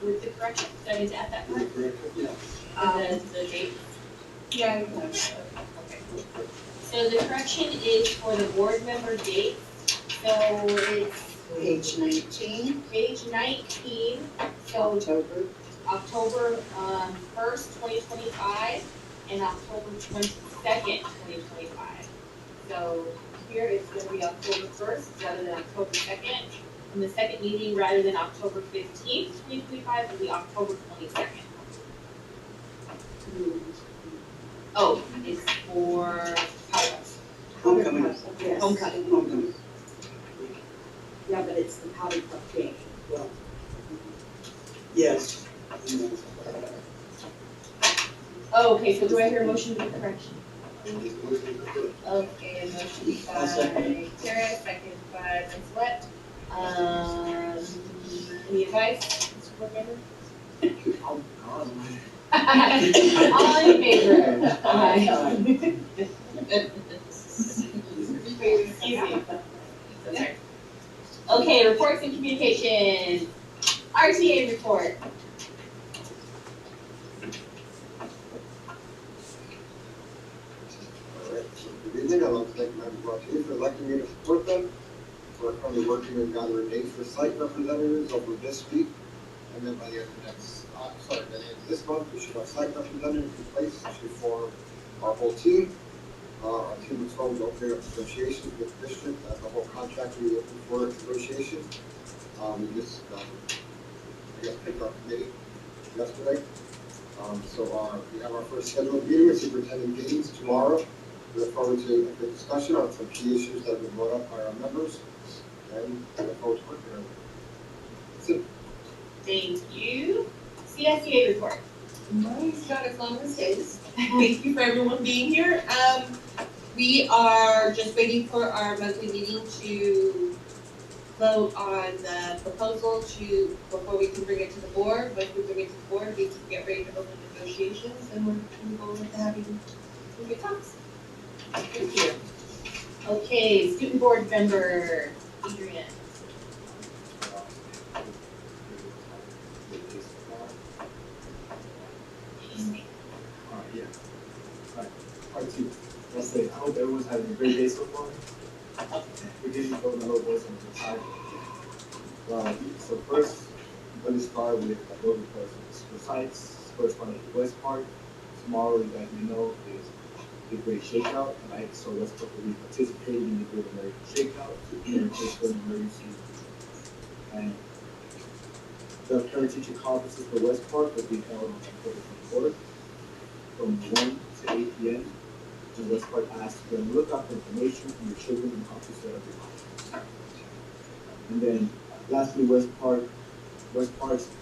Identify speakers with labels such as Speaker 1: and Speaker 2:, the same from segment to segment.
Speaker 1: with the correction, that is at that part?
Speaker 2: Yeah.
Speaker 1: The date?
Speaker 2: Yeah.
Speaker 1: Okay. So the correction is for the board member date, so it's
Speaker 3: Page 19,
Speaker 1: page 19, so
Speaker 3: October.
Speaker 1: October 1st, 2025, and October 22nd, 2025. So here it's going to be October 1st rather than October 2nd, and the second meeting rather than October 15th, 2025 will be October 22nd. Oh, it's for
Speaker 3: Homecoming.
Speaker 4: Yes.
Speaker 3: Homecoming.
Speaker 4: Yeah, but it's the powder puff cake.
Speaker 3: Yes.
Speaker 1: Oh, okay, so do I hear a motion with the correction?
Speaker 2: Motion to approve.
Speaker 1: Okay, a motion
Speaker 3: I'll second
Speaker 1: by Tara, second by Ms. Sweat. Any advice, Mr. Board Member? All in favor? Aye. Easy. Okay. Okay, reports and communications. RTA report.
Speaker 2: Alright, so good evening, I'd like to thank members of our team for electing me to support them. We're currently working on gathering names for site representatives over this week. And then by the end of by the end of this month, we should have site representatives in place to form our whole team. Our team is formed opening up negotiations with the district as the whole contract we were looking for negotiations. We just, I guess, picked our committee yesterday. We have our first scheduled meeting with Superintendent Gaines tomorrow. We look forward to a good discussion on some key issues that have been brought up by our members, and I look forward to working on it. That's it.
Speaker 1: Thank you. CSEA report.
Speaker 5: Mine's not as long as his. Thank you for everyone being here. We are just waiting for our monthly meeting to vote on the proposal before we can bring it to the board. Once we bring it to the board, we can get ready to open negotiations, and we're going to go into having some good talks.
Speaker 1: Thank you. Okay, student board member, Adrian.
Speaker 6: Yeah. Part two. Let's say, I hope everyone's having a great day so far. Forgive me for the little voice on the side. So first, I'm going to start with the road replacements for sites. First one is West Park. Tomorrow, you guys may know, is the Great Shakeout. Right? So West Park will be participating in the Great American Shakeout in case of an emergency. And the parent teacher conferences for West Park will be held on October 24th from 1 to 8 p.m. And West Park asks them to look out for information from your children and how to set up your home. And then lastly, West Park's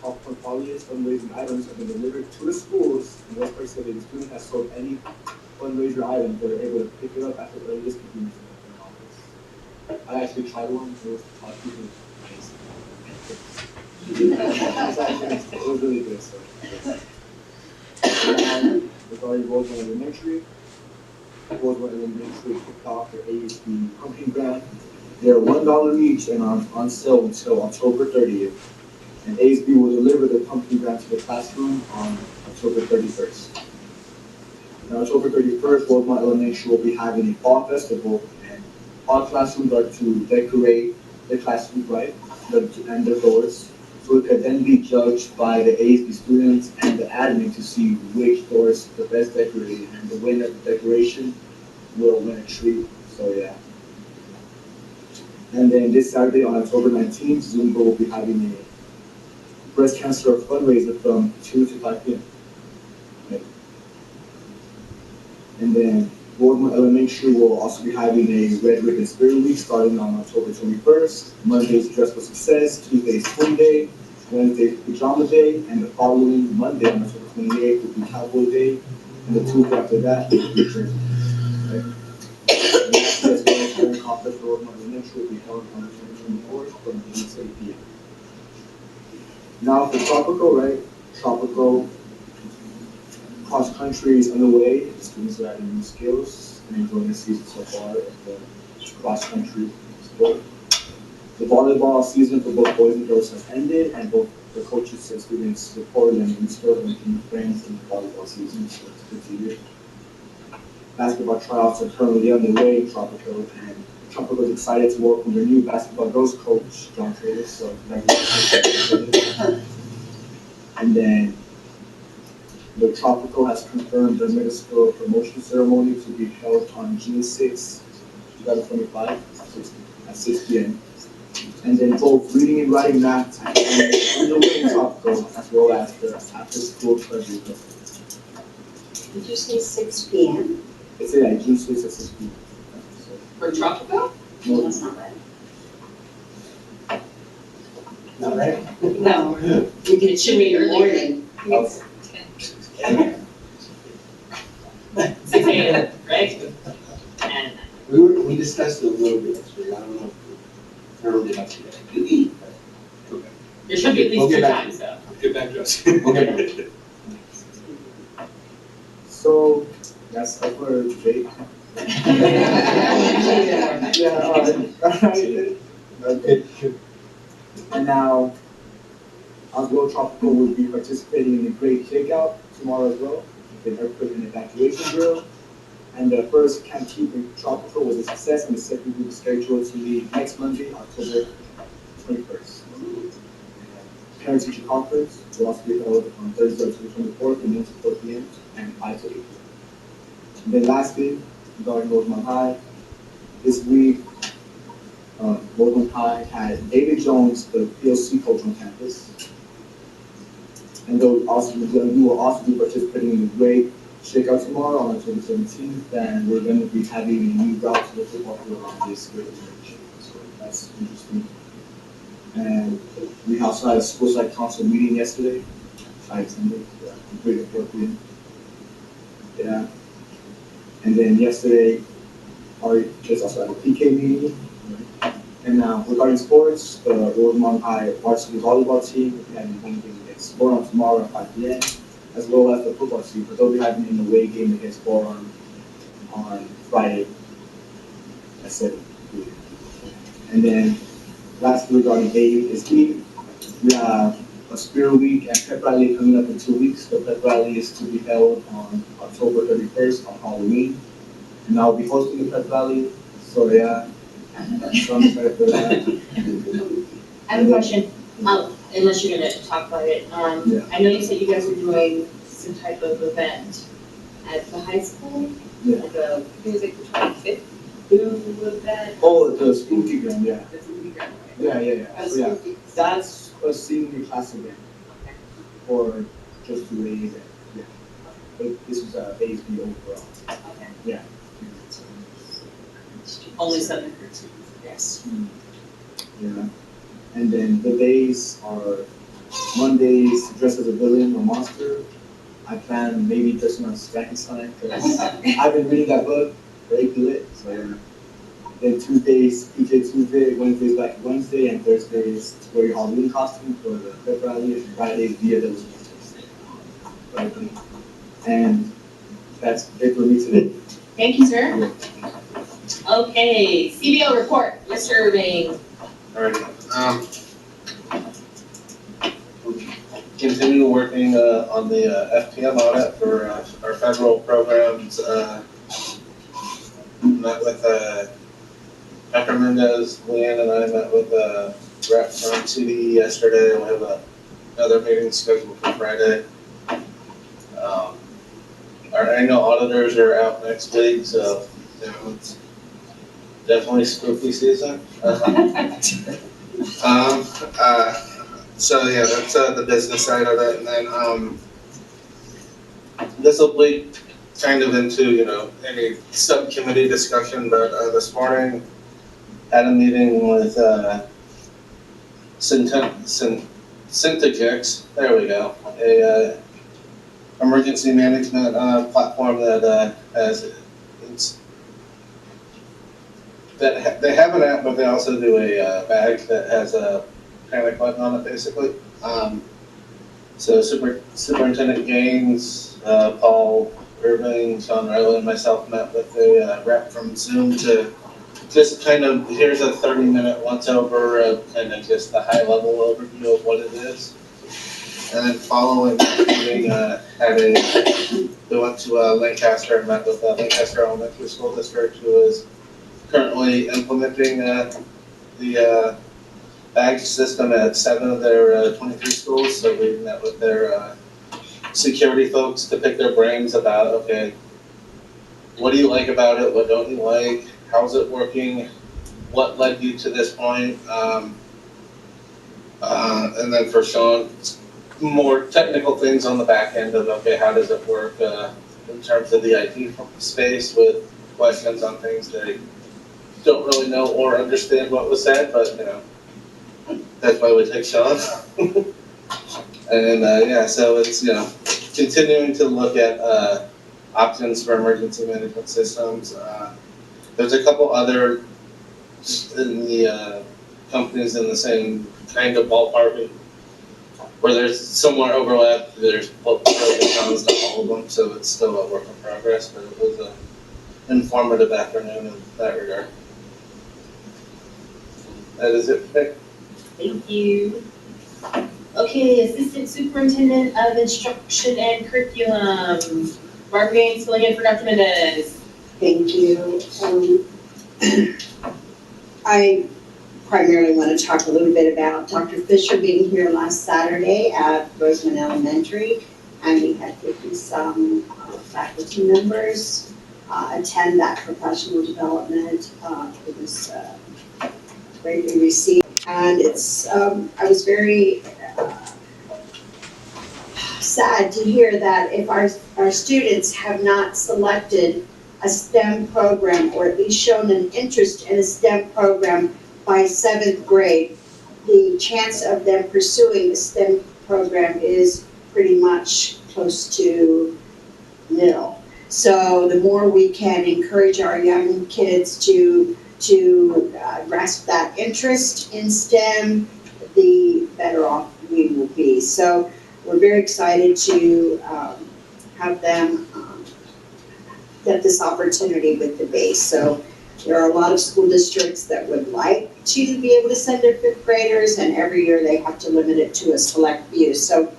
Speaker 6: popcorn polyus fundraising items have been delivered to the schools. And West Park said that the student has sold any fundraiser items, they're able to pick it up at the earliest convenience in their office. I actually tried one. It was it was really good. So. Regarding Roseland Elementary kicked off their ASB pumpkin grant. They're $1 each and are on sale until October 30th. And ASB will deliver the pumpkin grant to the classroom on October 31st. On October 31st, Rosemont Elementary will be having a fall festival, and all classrooms are to decorate their classrooms, right, and their doors. So it can then be judged by the ASB students and the admin to see which doors the best decorated, and the winner of the decoration will win a treat. So yeah. And then this Saturday on October 19th, Zumba will be having a breast cancer fundraiser from 2 to 5 p.m. Right. And then Rosemont Elementary will also be having a Red Ribbon Spirit Week starting on October 21st. Monday is Dress for Success, Tuesday is Twin Day, Wednesday is Pajama Day, and the following Monday on October 28th will be Cowboy Day, and the Tuesday after that is Return. Right? And that's the parent conference for Rosemont Elementary will be held on October 24th from 8 to 8 p.m. Now for Tropical, right? Tropical cross country is underway. The students are adding new skills and enjoying the season so far in the cross country sport. The volleyball season for both boys and girls has ended, and both the coaches and students support and instill them in friends in the volleyball season, so it's good to hear. Basketball tryouts are currently underway in Tropical, and Tropical is excited to welcome their new basketball girls coach, John Taylor, so congratulations. And then the Tropical has confirmed their middle school promotion ceremony to be held on June 6, 2025, at 6 p.m. And then both reading and writing math and underway in Tropical, as well as the after-school pleasure.
Speaker 3: Did you say 6 p.m.?
Speaker 6: It's at June 6 at 6 p.m.
Speaker 1: For Tropical?
Speaker 3: No, that's not right.
Speaker 7: Not right?
Speaker 3: No, we did
Speaker 1: Should be
Speaker 3: in the
Speaker 1: earlier.
Speaker 3: morning.
Speaker 1: Okay. 6 a.m., right? And
Speaker 7: We discussed it a little bit yesterday, I don't know if we're early enough today.
Speaker 1: there should be at
Speaker 7: We'll
Speaker 1: least
Speaker 7: get
Speaker 1: two
Speaker 7: back.
Speaker 1: times though.
Speaker 7: Get back to us. Okay.
Speaker 6: So that's it for Jake. Okay. And now, Oswald Tropical will be participating in the Great Shakeout tomorrow as well, with earthquake and evacuation drill. And the first camp keeping Tropical was a success, and the second group is scheduled to leave next Monday, October 21st. Parent teacher conference will also be held on Thursday, October 24th, from 1 to 4 p.m. and 5 to 8 p.m. And then lastly, regarding Rosemont High, this week, Rosemont High had David Jones, the PLC coach on campus. And we will also be participating in the Great Shakeout tomorrow on October 17th, and we're going to be having a new route to the football field on this great church. So that's interesting. And we also had a school site council meeting yesterday. I attended, pretty appropriate. Yeah. And then yesterday, just also had a PK meeting. And now regarding sports, the Rosemont High varsity volleyball team will be having a home game against Boron tomorrow at 5 p.m. as well as the football team, but they'll be having an away game against Boron on Friday at 7 p.m. And then lastly, regarding AUSD, we have a Spirit Week and Pep Rally coming up in 2 weeks. The Pep Rally is to be held on October 31st on Halloween. And I'll be hosting the Pep Rally, so yeah, so I'm excited for that.
Speaker 1: I have a question, unless you're gonna talk about it.
Speaker 6: Yeah.
Speaker 1: I know you said you guys were doing some type of event at the high school?
Speaker 6: Yeah.
Speaker 1: Like a, I think it was like the 25th food event?
Speaker 6: Oh, the spooky gun, yeah.
Speaker 1: The food event,
Speaker 6: Yeah,
Speaker 1: right?
Speaker 6: yeah, yeah. So, yeah, that's a senior class event, or just to raise it, yeah. But this is a ASB overall,
Speaker 1: Okay.
Speaker 6: yeah.
Speaker 1: Only 7 yes.
Speaker 6: Yeah. And then the days are Mondays, dress as a villain or monster. I plan maybe dressing as Frankenstein, because I've been reading that book, very good, so yeah. Then Tuesdays, PJ Tuesday, Wednesdays Black Wednesday, and Thursdays to wear your Halloween costume for the Pep Rally, and Fridays Dia de los Muertos. Right. And that's it for me today.
Speaker 1: Thank you, sir. Okay, CBO report, Mr. Irving.
Speaker 8: Alright, continue working on the FPM audit for our federal programs. Met with Dr. Mendez, Leanne and I met with rep from CDE yesterday. We have another meeting scheduled for Friday. Our annual auditors are out next week, so you know, it's definitely spooky season. So yeah, that's the business side of it, and then this will bleed kind of into, you know, any subcommittee discussion, but this morning had a meeting with Syntagix, there we go, a emergency management platform that has they have an app, but they also do a bag that has a panic button on it, basically. So Superintendent Gaines, Paul Irving, Sean Riley, and myself met with a rep from Zoom to just kind of, here's a 30-minute once over of kind of just the high-level overview of what it is. And then following that meeting, we went to Lancaster and met with Lancaster Elementary School District, who is currently implementing the badge system at 7 of their 23 schools. So we met with their security folks to pick their brains about, okay, what do you like about it? What don't you like? How's it working? What led you to this point? And then for Sean, more technical things on the back end of, okay, how does it work in terms of the IT space with questions on things they don't really know or understand what was said, but that's why we take Sean. And yeah, so it's, continuing to look at options for emergency management systems. There's a couple other in the companies in the same kind of ballpark where there's somewhere overlap. There's pros and cons to all of them, so it's still a work in progress, but it was an informative afternoon in that regard. That is it.
Speaker 1: Thank you. Okay, Assistant Superintendent of Instruction and Curriculum, Mark Gaines, filling in for Dr. Mendez.
Speaker 3: Thank you. I primarily want to talk a little bit about Dr. Fisher being here last Saturday at Roseman Elementary, and we had 50-some faculty members attend that professional development. It was greatly received, and it's I was very sad to hear that if our students have not selected a STEM program, or at least shown an interest in a STEM program by 7th grade, the chance of them pursuing the STEM program is pretty much close to nil. So the more we can encourage our young kids to grasp that interest in STEM, the better off we will be. So we're very excited to have them get this opportunity with the base. So there are a lot of school districts that would like to be able to send their 5th graders, and every year they have to limit it to a select few. So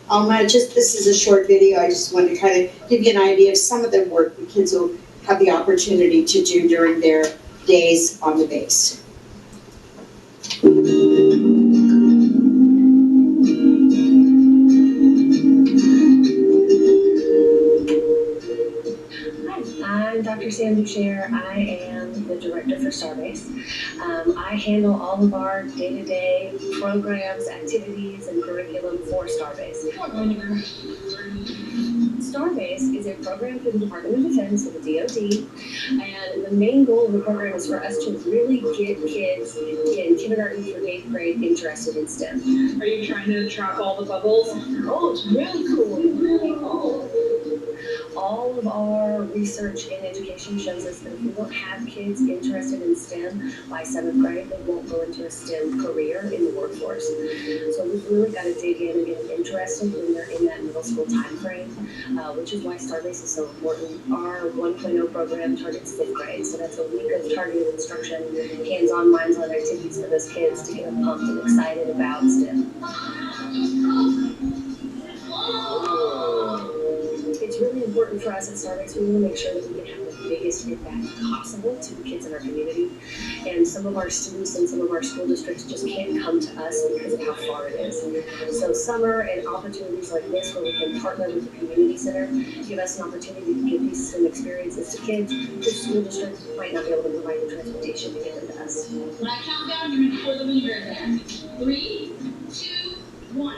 Speaker 3: this is a short video. I just wanted to kind of give you an idea of some of the work the kids will have the opportunity to do during their days on the base.
Speaker 9: I'm Dr. Sam Ducher. I am the director for Starbase. I handle all of our day-to-day programs, activities, and curriculum for Starbase. Starbase is a program through the Department of Defense of the DoD, and the main goal of the program is for us to really get kids in kindergarten through 8th grade interested in STEM.
Speaker 10: Are you trying to track all the bubbles?
Speaker 9: Oh, it's really cool. Really cool. All of our research in education shows us that if we don't have kids interested in STEM by 7th grade, they won't go into a STEM career in the workforce. So we've really got to dig in and get them interested when they're in that middle school time frame, which is why Starbase is so important. Our 1.0 program targets 5th grade, so that's a week of targeted instruction, hands-on, minds-on activities for those kids to get them pumped and excited about STEM. It's really important for us at Starbase. We want to make sure that we can have the biggest impact possible to the kids in our community. And some of our students in some of our school districts just can't come to us because of how far it is. So summer and opportunities like this where we can partner with the community center give us an opportunity to give these STEM experiences to kids whose school districts might not be able to provide the transportation to get them to us.
Speaker 10: When I count down, you're going to pour them in your there. 3, 2, 1.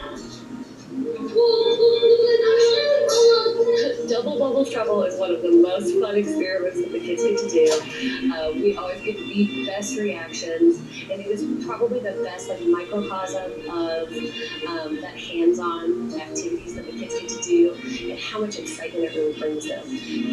Speaker 9: Double bubble trouble is one of the most fun experiments that the kids get to do. We always get the best reactions, and it is probably the best microcosm of that hands-on activities that the kids get to do, and how much excitement it really brings them.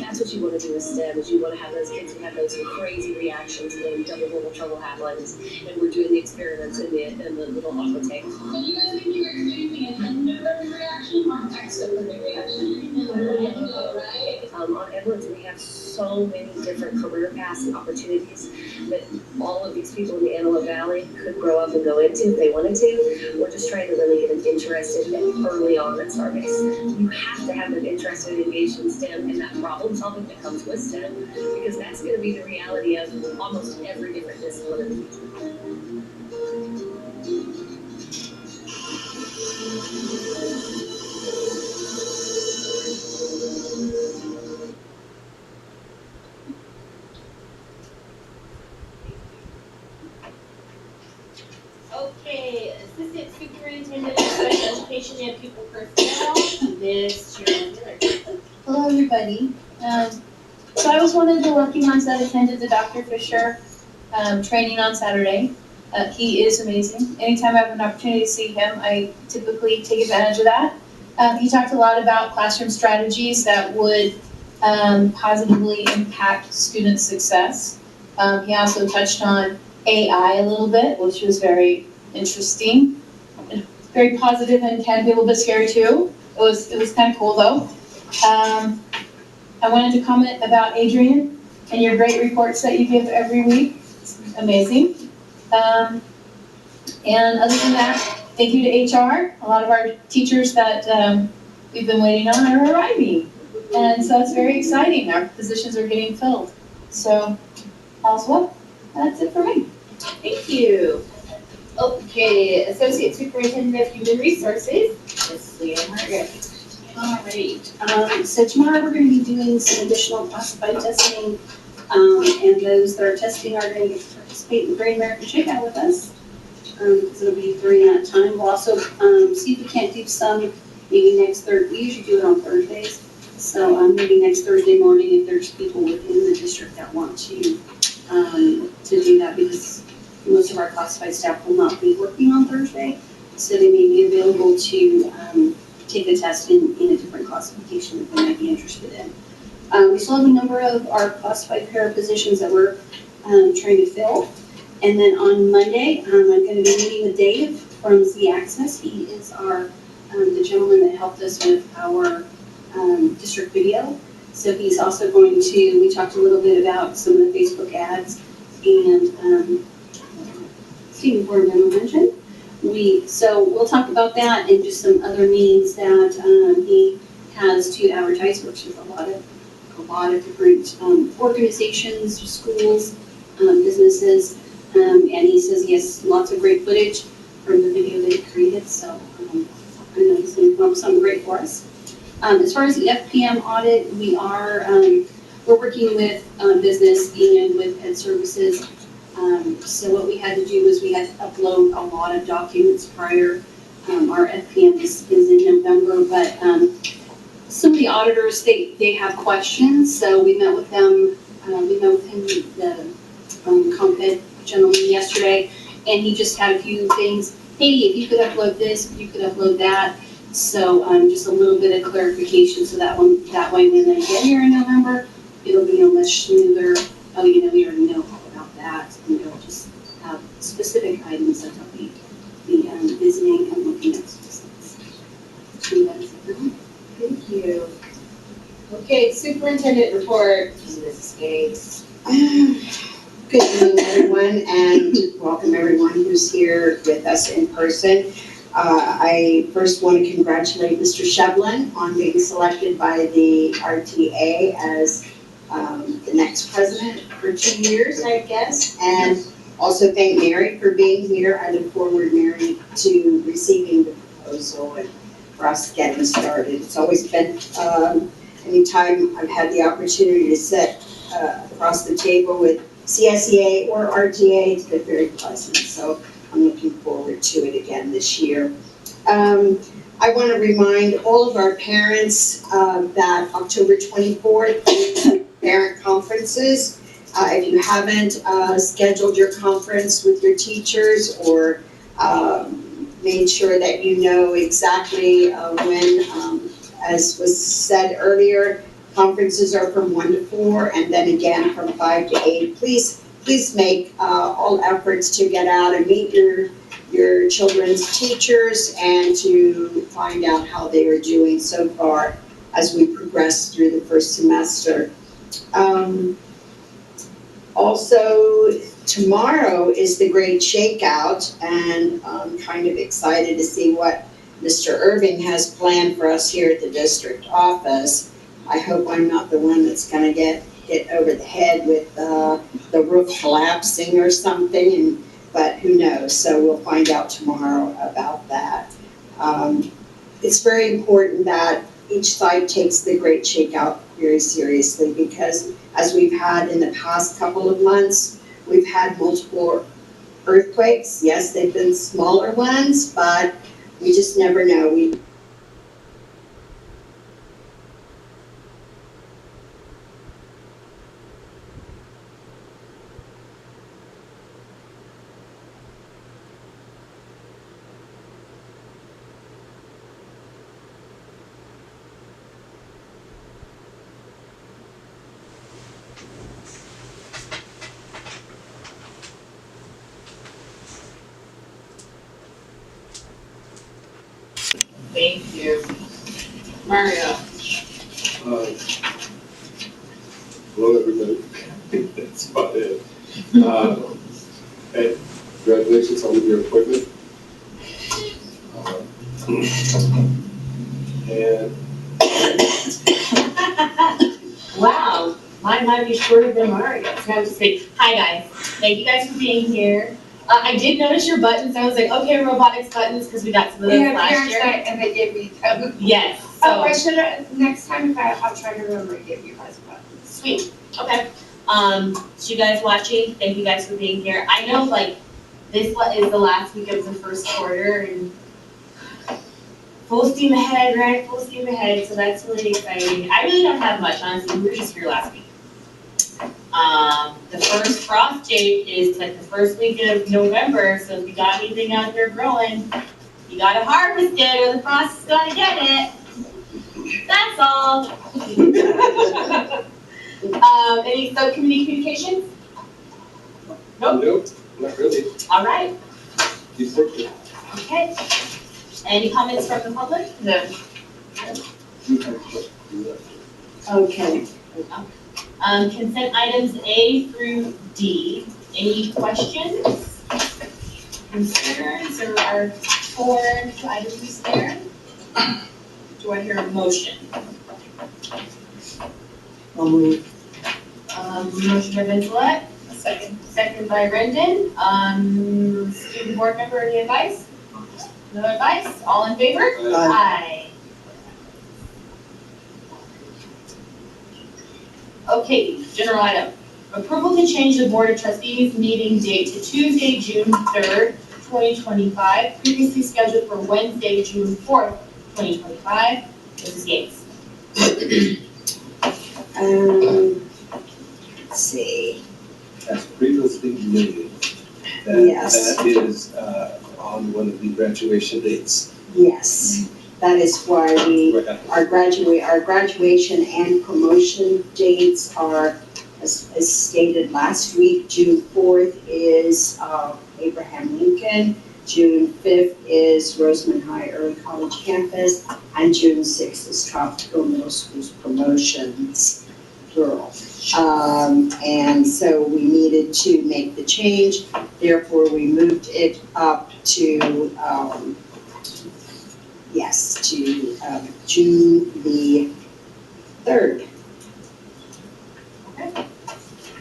Speaker 9: That's what you want to do with STEM, is you want to have those kids who have those crazy reactions when double bubble trouble happens, and we're doing the experiments in the little aqua tank.
Speaker 10: So you guys think you're experiencing a nervous reaction or extra reaction? Right?
Speaker 9: On Edwards, we have so so many different career paths and opportunities that all of these people in the Antelope Valley could grow up and go into if they wanted to. We're just trying to really get them interested early on at Starbase. You have to have them interested and engaged in STEM and that problem solving that comes with STEM, because that's going to be the reality of almost every different discipline in the future.
Speaker 1: Okay, Assistant Superintendent of Special Education and Pupil Personnel, Ms. Sharon Miller.
Speaker 11: Hello, everybody. So I was one of the lucky ones that attended the Dr. Fisher training on Saturday. He is amazing. Anytime I have an opportunity to see him, I typically take advantage of that. He talked a lot about classroom strategies that would positively impact student success. He also touched on AI a little bit, which was very interesting, very positive and can be a little bit scary too. It was kind of cool though. I wanted to comment about Adrian and your great reports that you give every week. It's amazing. And other than that, thank you to HR. A lot of our teachers that we've been waiting on are arriving. And so it's very exciting. Our positions are getting filled. So all's well. That's it for me.
Speaker 1: Thank you. Okay, Associate Superintendent of Human Resources, Ms. Leanne Hargett.
Speaker 4: All right, so tomorrow we're gonna be doing some additional classified testing. And those that are testing are gonna get to participate in the Great American Shakeout with us. Because it'll be during that time. We'll also, see if we can't do some, maybe next Thursday, we usually do it on Thursdays. So, maybe next Thursday morning, if there's people within the district that want to do that, because most of our classified staff will not be working on Thursday. So they may be available to, take the test in a different classification that they might be interested in. We still have a number of our classified para positions that we're trying to fill. And then on Monday, I'm going to be meeting with Dave from Z Access. He is our the gentleman that helped us with our district video. So he's also going to, we talked a little bit about some of the Facebook ads and student board member mentioned. So we'll talk about that and just some other means that he has to advertise, which is a lot of different organizations, schools, businesses, and he says he has lots of great footage from the video that he created. So I know he's going to come up with something great for us. As far as the FPM audit, we're working with business and with Ed Services. So what we had to do was we had to upload a lot of documents prior. Our FPM is in November, but some of the auditors, they have questions. So we met with them, we met with him, the CompEd gentleman yesterday, and he just had a few things. Hey, if you could upload this, if you could upload that. So just a little bit of clarification so that way when they get here in November, it'll be a much smoother, oh, we already know all about that. And they'll just have specific items that they'll be visiting and looking at specifics.
Speaker 1: Thank you. Okay, Superintendent report, Ms. Gates.
Speaker 3: Good evening, everyone, and welcome everyone who's here with us in person. I first want to congratulate Mr. Shevlin on being selected by the RTA as the next president for 2 years, I guess, and also thank Mary for being here. I look forward, Mary, to receiving the proposal and for us getting started. It's always been, anytime I've had the opportunity to sit across the table with CSEA or RTA, it's been very pleasant. So I'm looking forward to it again this year. I want to remind all of our parents that October 24th is parent conferences. If you haven't scheduled your conference with your teachers or made sure that you know exactly when, as was said earlier, conferences are from 1 to 4 and then again from 5 to 8. Please make all efforts to get out and meet your children's teachers and to find out how they are doing so far as we progress through the first semester. Also, tomorrow is the Great Shakeout, and I'm kind of excited to see what Mr. Irving has planned for us here at the district office. I hope I'm not the one that's gonna get hit over the head with the roof collapsing or something, but who knows? So we'll find out tomorrow about that. It's very important that each side takes the Great Shakeout very seriously, because as we've had in the past couple of months, we've had multiple earthquakes. Yes, they've been smaller ones, but we just never know.
Speaker 1: Thank you. Mario?
Speaker 7: Hello, everybody. That's about it. Hey, congratulations on your appointment. And
Speaker 1: Wow, mine might be shorter than Mario's. No, I'm just kidding. Hi, guys. Thank you guys for being here. I did notice your buttons. I was like, okay, robotics buttons, because we got some of those last year.
Speaker 12: And they gave me,
Speaker 1: Yes,
Speaker 12: oh, I
Speaker 1: so,
Speaker 12: should have, next time I'll try to remember to give you guys buttons.
Speaker 1: sweet, okay. So you guys watching, thank you guys for being here. I know, like, this is the last week of the first quarter, and full steam ahead, right? Full steam ahead, so that's really exciting. I really don't have much, honestly. We were just here last week. The first frost date is like the first week of November, so if you got anything out there growing, you gotta harvest it or the frost is gonna get it. That's all. Any subcommittee communications?
Speaker 7: nope, not really.
Speaker 1: All right,
Speaker 7: Keep working.
Speaker 1: okay. Any comments from the public? No.
Speaker 3: Okay.
Speaker 1: Consent items A through D. Any questions? Concerns, or are 4 items there? Do I hear a motion? Motion by Vincelette? Second. Second by Rendon. Student board member, any advice? No advice? All in favor? Aye. Okay, general item. Approval to change the Board of Trustees meeting date to Tuesday, June 3rd, 2025, previously scheduled for Wednesday, June 4th, 2025. Mrs. Gates.
Speaker 3: Let's see.
Speaker 7: As previously noted,
Speaker 3: Yes.
Speaker 7: that is on one of the graduation dates.
Speaker 3: Yes, that is why our graduation and promotion dates are, as stated last week, June 4th is Abraham Lincoln, June 5th is Rosamond High Early College Campus, and June 6th is Tropical Middle School's promotions, plural. And so we needed to make the change, therefore we moved it up to, June the 3rd.
Speaker 1: Okay.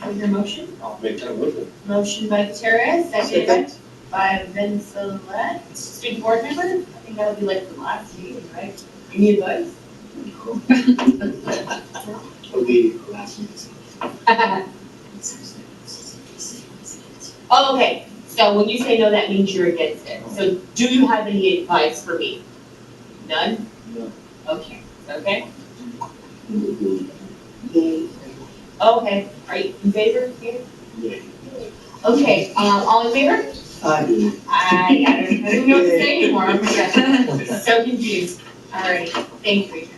Speaker 1: With your motion?
Speaker 7: I'll make that motion.
Speaker 1: Motion by Tara, second by Vincelette. Student board member? I think that would be like the last meeting, right? Any advice?
Speaker 7: It'll be last week's.
Speaker 1: Oh, okay. So when you say no, that means you're against it. So do you have any advice for me? None?
Speaker 7: No.
Speaker 1: Okay. Okay?
Speaker 3: Yay.
Speaker 1: Okay. Are you in favor?
Speaker 7: Yay.
Speaker 1: Okay, all in favor? I don't know what to say anymore. I'm so confused. Alrighty, thank you.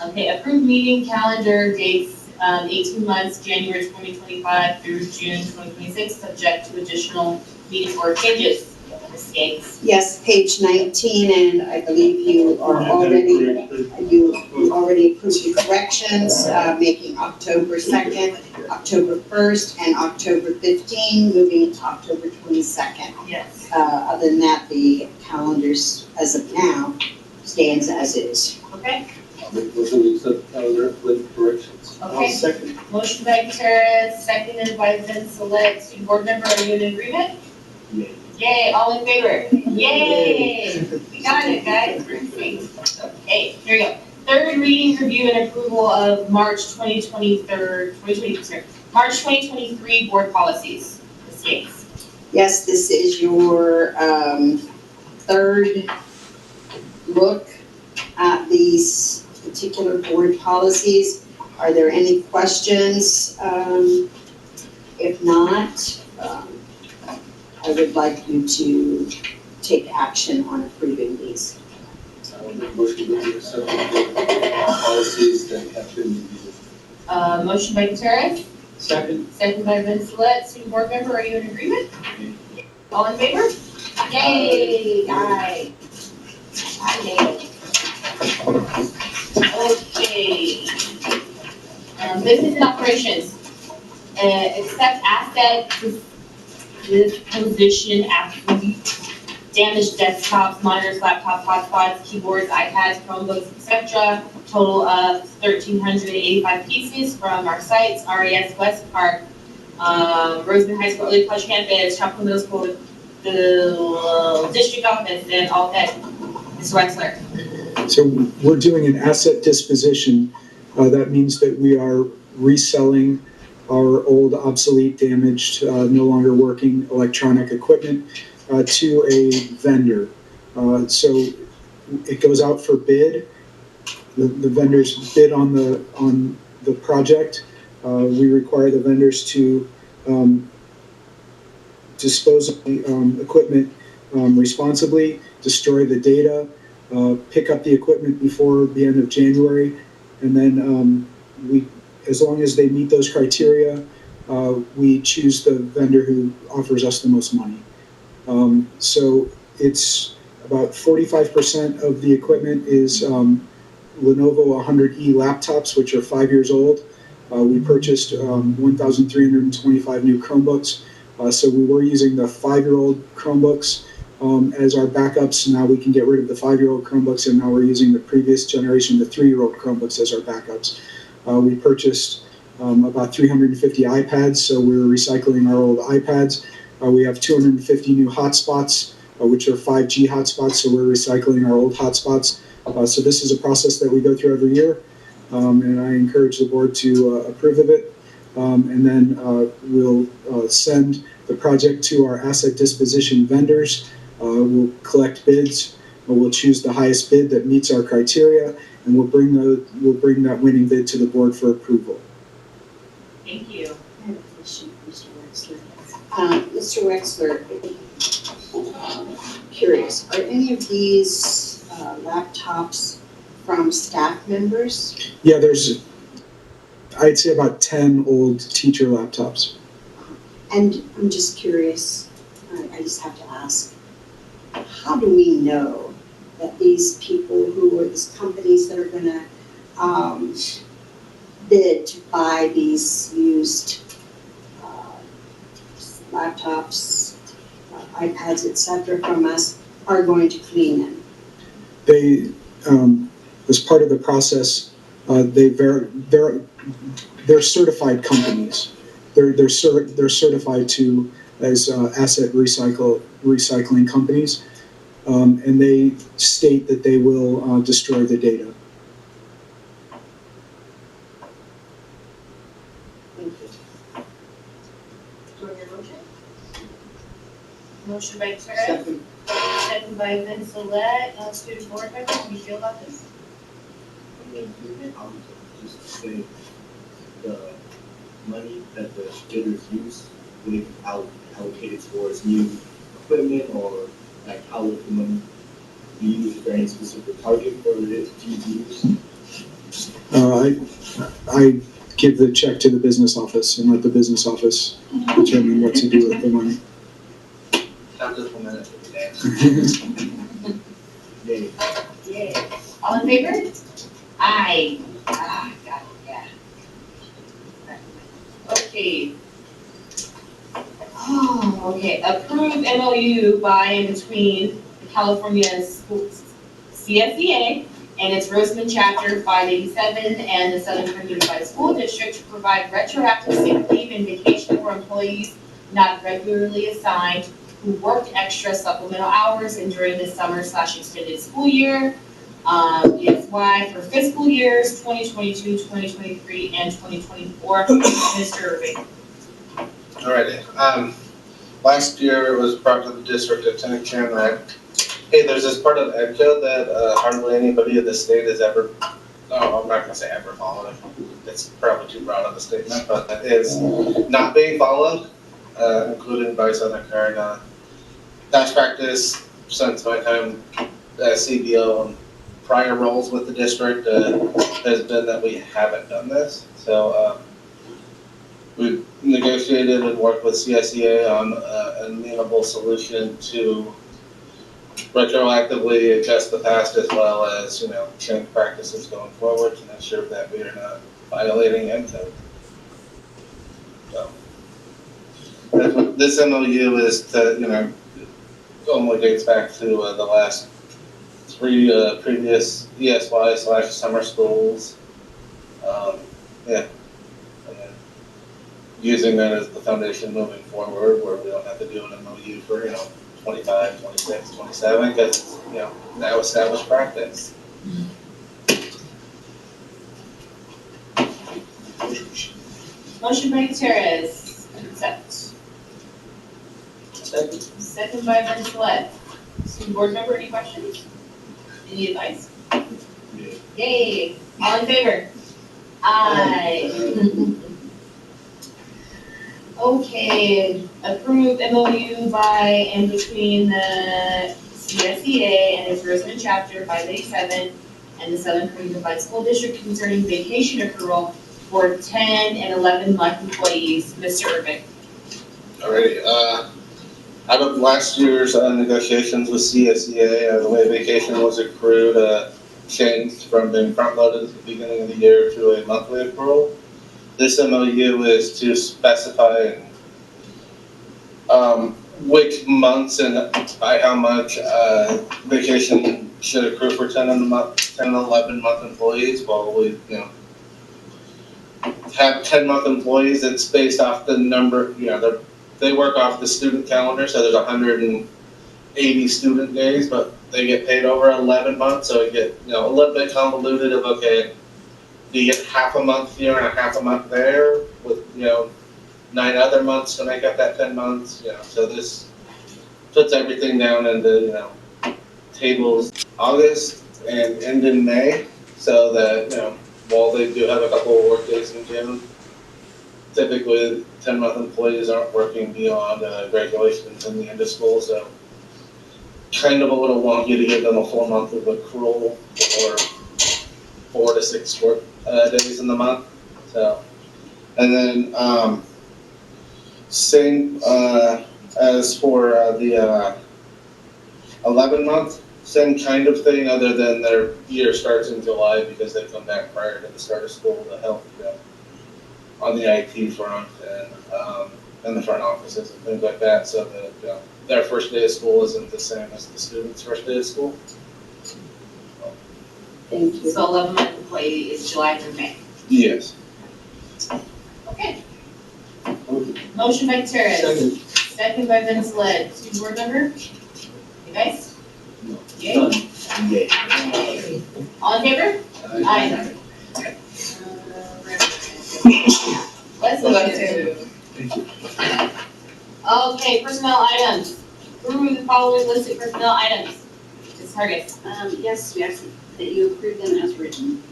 Speaker 1: Okay, approved meeting calendar dates, 18 months, January 2025 through June 2026, subject to additional meetings or changes. Ms. Gates?
Speaker 3: Yes, page 19, and I believe you already approved the corrections, making October 2nd, October 1st, and October 15, moving to October 22nd.
Speaker 1: Yes.
Speaker 3: Other than that, the calendars, as of now, stands as is.
Speaker 1: Okay,
Speaker 7: Motion to accept the calendar with corrections.
Speaker 1: okay.
Speaker 6: Second.
Speaker 1: Motion by Gutierrez, seconded by Vince Gillette. Student board member, are you in agreement?
Speaker 6: Yay.
Speaker 1: Yay, all in favor? Yay! We got it, guys. Okay, here we go. Third reading, review, and approval of March 2023 board policies. Ms. Gates?
Speaker 3: Yes, this is your third look at these particular board policies. Are there any questions? If not, I would like you to take action on approving these.
Speaker 7: I will make a motion to accept the policies that have been reviewed.
Speaker 1: Motion by Gutierrez,
Speaker 6: Second.
Speaker 1: seconded by Vince Gillette. Student board member, are you in agreement? All in favor? Yay! Aye. Aye. Okay. Business and operations. Accept asset disposition after damaged desktops, monitors, laptops, hotspots, keyboards, iPads, Chromebooks, etc. Total of 1,385 pieces from our sites: RES West Park, Roseman High School, Early College Campus, Chapel Middle School, the district office, and all that. Mr. Wexler.
Speaker 13: So we're doing an asset disposition. That means that we are reselling our old, obsolete, damaged, no longer working electronic equipment to a vendor. So it goes out for bid. The vendors bid on the project. We require the vendors to dispose of the equipment responsibly, destroy the data, pick up the equipment before the end of January, and then as long as they meet those criteria, we choose the vendor who offers us the most money. So it's about 45% of the equipment is Lenovo 100E laptops, which are 5 years old. We purchased 1,325 new Chromebooks. So we were using the 5-year-old Chromebooks as our backups. Now we can get rid of the 5-year-old Chromebooks, and now we're using the previous generation, the 3-year-old Chromebooks, as our backups. We purchased about 350 iPads, so we're recycling our old iPads. We have 250 new hotspots, which are 5G hotspots, so we're recycling our old hotspots. So this is a process that we go through every year, and I encourage the board to approve of it. And then we'll send the project to our asset disposition vendors. We'll collect bids. We'll choose the highest bid that meets our criteria, and we'll bring that winning bid to the board for approval.
Speaker 1: Thank you.
Speaker 3: I have a question, Mr. Wexler. Mr. Wexler, curious, are any of these laptops from staff members?
Speaker 13: Yeah, there's, I'd say about 10 old teacher laptops.
Speaker 3: And I'm just curious, I just have to ask, how do we know that these people who are these companies that are gonna bid to buy these used laptops, iPads, etc. from us are going to clean them?
Speaker 13: They, as part of the process, they're certified companies. They're certified to as asset recycling companies, and they state that they will destroy the data.
Speaker 3: Thank you.
Speaker 1: Do your motion? Motion by Gutierrez, second by Vince Gillette. Student board member, how do you feel about this?
Speaker 6: Just to say, the money that the bidders use, will it be allocated towards new equipment, or like how would the money be used for any specific target for it to be used?
Speaker 13: I give the check to the business office and let the business office determine what to do with the money.
Speaker 8: Not just a minute.
Speaker 6: Yay.
Speaker 1: Yay. All in favor? Aye. Ah, got it, yeah. Okay. Oh, okay, approved MOU by and between the California Schools CSEA and its Roseman Chapter 587 and the Southern California Unified School District to provide retroactive sick leave and vacation for employees not regularly assigned who worked extra supplemental hours and during the summer/extended school year. ESY for fiscal years 2022, 2023, and 2024. Mr. Irving.
Speaker 8: Alrighty, last year it was brought to the district attention that, hey, there's this part of EdCode that, hardly anybody in the state has ever, no, I'm not gonna say ever followed, it's probably too broad of a statement, but that is not being followed, including by Southern California. Past practice since my time as CBO and prior roles with the district, has been that we haven't done this, so, we've negotiated and worked with CSEA on an amenable solution to retroactively adjust the past as well as, change practices going forward to ensure that we are not violating EdCode. So, that's what this MOU is to, only dates back to the last 3 previous ESY/summer schools. Yeah. Using that as the foundation moving forward, where we don't have to do an MOU for, 25, 26, 27, because it's, now established practice.
Speaker 1: Motion by Gutierrez, accept. Second by Rensselaer. Student board member, any questions? Any advice? Yay, all in favor? Aye. Okay, approved MOU by and between the CSEA and its Roseman Chapter 587 and the Southern California Unified School District concerning vacation accrual for 10 and 11-month employees. Mr. Irving.
Speaker 8: Alrighty, out of last year's negotiations with CSEA, the way vacation was accrued changed from being front-loaded at the beginning of the year to a monthly accrual. This MOU is to specify which months and by how much vacation should accrue for 10 and 11-month employees. While we, have 10-month employees, it's based off the number, they work off the student calendar, so there's 180 student days, but they get paid over 11 months, so it get, a little bit convoluted of, okay, do you get half a month here and a half a month there with, 9 other months to make up that 10 months, so this puts everything down into, tables August and end in May, so that, while they do have a couple of work days in June, typically 10-month employees aren't working beyond graduation and the end of school, so kind of a little wonky to give them a full month of accrual for 4 to 6 work days in the month. So, and then same as for the 11-month, same kind of thing, other than their year starts in July because they come back prior to the start of school to help on the IT front and the front offices and things like that, so that their first day of school isn't the same as the student's first day of school.
Speaker 3: Thank you.
Speaker 1: So 11-month employee is July through May.
Speaker 8: Yes.
Speaker 1: Okay. Motion by Gutierrez. Second by Rensselaer. Student board member? You guys? Yay.
Speaker 6: Yay.
Speaker 1: All in favor? Aye. Let's go to. Okay, personnel items. Approve the following listed personnel items. Ms. Hargis.
Speaker 4: Yes, we ask that you approve them as written.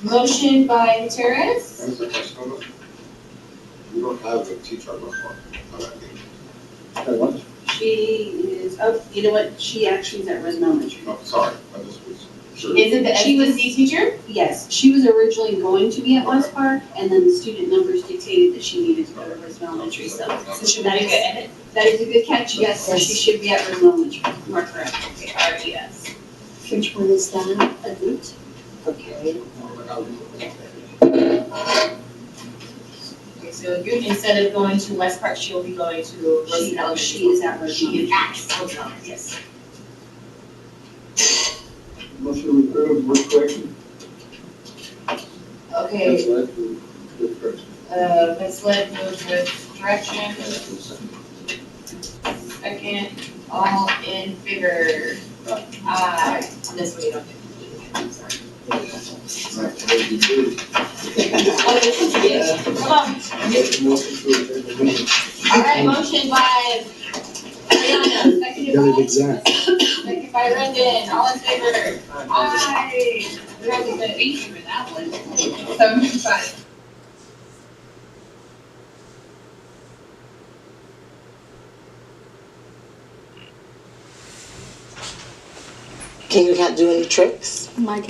Speaker 1: Motion by Gutierrez.
Speaker 2: That's a question on it. We don't have a teacher on that
Speaker 4: She is, oh, you know what, she actually is at Roseman Elementary.
Speaker 2: Oh, sorry, I just was.
Speaker 7: Sure.
Speaker 1: Is it the
Speaker 4: She was-
Speaker 1: SBC teacher?
Speaker 4: Yes, she was originally going to be at West Park, and then the student numbers dictated that she needed to go to Rosemont Elementary, so.
Speaker 1: So should that be good edit?
Speaker 4: That is a good catch, yes, so she should be at Rosemont Elementary, you are correct.
Speaker 1: Okay, RES.
Speaker 3: Which one is that? A root? Okay.
Speaker 1: Okay, so you, instead of going to West Park, she'll be going to Rosemont Elementary.
Speaker 4: She is at Rosemont.
Speaker 1: She is at Rosemont, yes.
Speaker 2: Motion to approve with correction.
Speaker 1: Okay,
Speaker 7: That's right, with correction.
Speaker 1: Ms. Led moves with correction. Second, all in favor? Aye. On this one, you don't get to do it again, sorry.
Speaker 7: Right, what you do.
Speaker 1: Oh, this is it. Come on.
Speaker 7: Make a motion to adjourn the meeting.
Speaker 1: All right, motion by Brianna, seconded
Speaker 13: Got it
Speaker 1: by,
Speaker 13: exact.
Speaker 1: seconded by Brendan, all in favor? Aye. We're gonna be good.
Speaker 12: Thank you for that one. 7:55.
Speaker 14: Can you not do any tricks?
Speaker 11: My